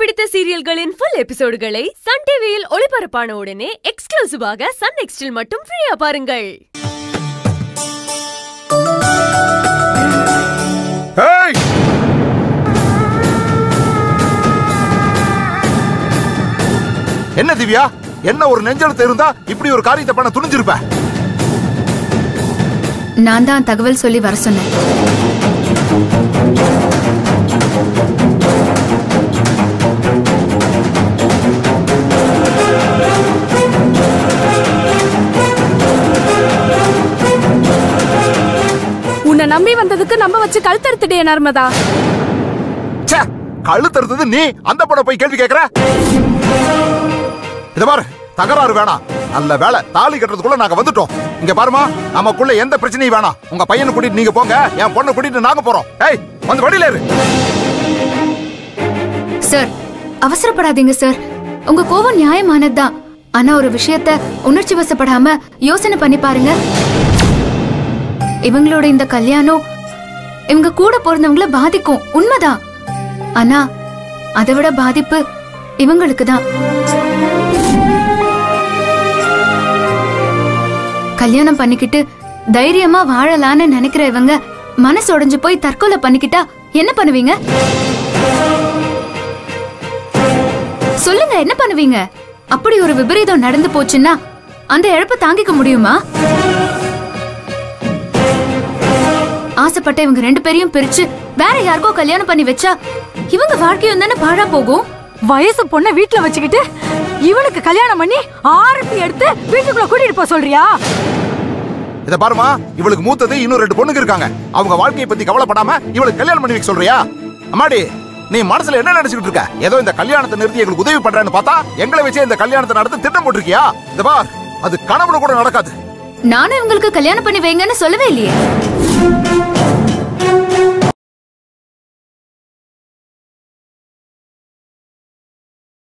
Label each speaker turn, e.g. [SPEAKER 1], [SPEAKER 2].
[SPEAKER 1] பிடித்த சீரியல்களின் full எபிசோடுகளை Sun டிவியில் ஒளிபரப்பான உடனே எக்ஸ்க்ளூசிவாக சன் நெக்ஸ்டில் மட்டும் ஃப்ரீயா பாருங்கள்.
[SPEAKER 2] என்ன திவ்யா, என்ன ஒரு நெஞ்செழுத்து இருந்தா இப்படி ஒரு காரியத்தை பண்ண துணிஞ்சிருப்ப?
[SPEAKER 3] நான் தான் தகவல் சொல்லி வர சொன்னேன்.
[SPEAKER 4] உன்னை நம்பி வந்ததுக்கு நம்ம வச்சு கழுத்தறுத்துட்டே நர்மதா.
[SPEAKER 2] கழுத்தறுத்தது நீ, அந்த பொண்ணை போய் கேள்வி கேட்கற? இத பாரு, தகராறு வேணாம். நல்ல வேலை, தாலி கட்டுறதுக்குள்ள நாங்க வந்துட்டோம். இங்க பாருமா, நமக்குள்ள எந்த பிரச்சனையும் வேணாம். உங்க பையனை கூட்டிட்டு நீங்க போங்க, என் பொண்ணை கூட்டிட்டு நாங்க போறோம். ஏய், வந்து வழியில இரு.
[SPEAKER 3] சார், அவசரப்படாதீங்க சார். உங்க கோவம் நியாயமானதுதான். ஆனா ஒரு விஷயத்த உணர்ச்சி வசப்படாம யோசனை பண்ணி பாருங்க. இவங்களோட இந்த கல்யாணம் இவங்க கூட பிறந்தவங்கள பாதிக்கும், உண்மைதான். ஆனா அதை விட பாதிப்பு இவங்களுக்கு தான். கல்யாணம் பண்ணிக்கிட்டு தைரியமா வாழலான்னு நினைக்கிற இவங்க மனசு உடைஞ்சு போய் தற்கொலை பண்ணிக்கிட்டா என்ன பண்ணுவீங்க? சொல்லுங்க, என்ன பண்ணுவீங்க? அப்படி ஒரு விபரீதம் நடந்து போச்சுன்னா அந்த இழப்பை தாங்கிக்க முடியுமா? ஆசைப்பட்ட இவங்க ரெண்டு பேரையும் பிரிச்சு வேற யாருக்கோ கல்யாணம் பண்ணி வச்சா இவங்க வாழ்க்கையும் தானே பாழா போகும்.
[SPEAKER 4] வயசு பொண்ண வீட்டுல வச்சுக்கிட்டு இவனுக்கு கல்யாணம் பண்ணி ஆரத்தி எடுத்து வீட்டுக்குள்ள கூட்டிட்டு போக சொல்றியா?
[SPEAKER 2] இத பாருமா, இவளுக்கு மூத்தது இன்னும் 2 பொண்ணுங்க இருக்காங்க. அவங்க வாழ்க்கையை பத்தி கவலைப்படாம இவளுக்கு கல்யாணம் பண்ணி வைக்க சொல்றியா? அம்மாடி, நீ மனசுல என்ன நினைச்சிட்டு இருக்க? ஏதோ இந்த கல்யாணத்தை நிறுத்தி எங்களுக்கு உதவி பண்றேன்னு பார்த்தா எங்களை வச்சு இந்த கல்யாணத்தை நடத்த திட்டம் போட்டிருக்கியா? இத பார், அது கனவுல கூட நடக்காது.
[SPEAKER 3] நானும் இவங்களுக்கு கல்யாணம் பண்ணி வைங்கன்னு சொல்லவே இல்லையே.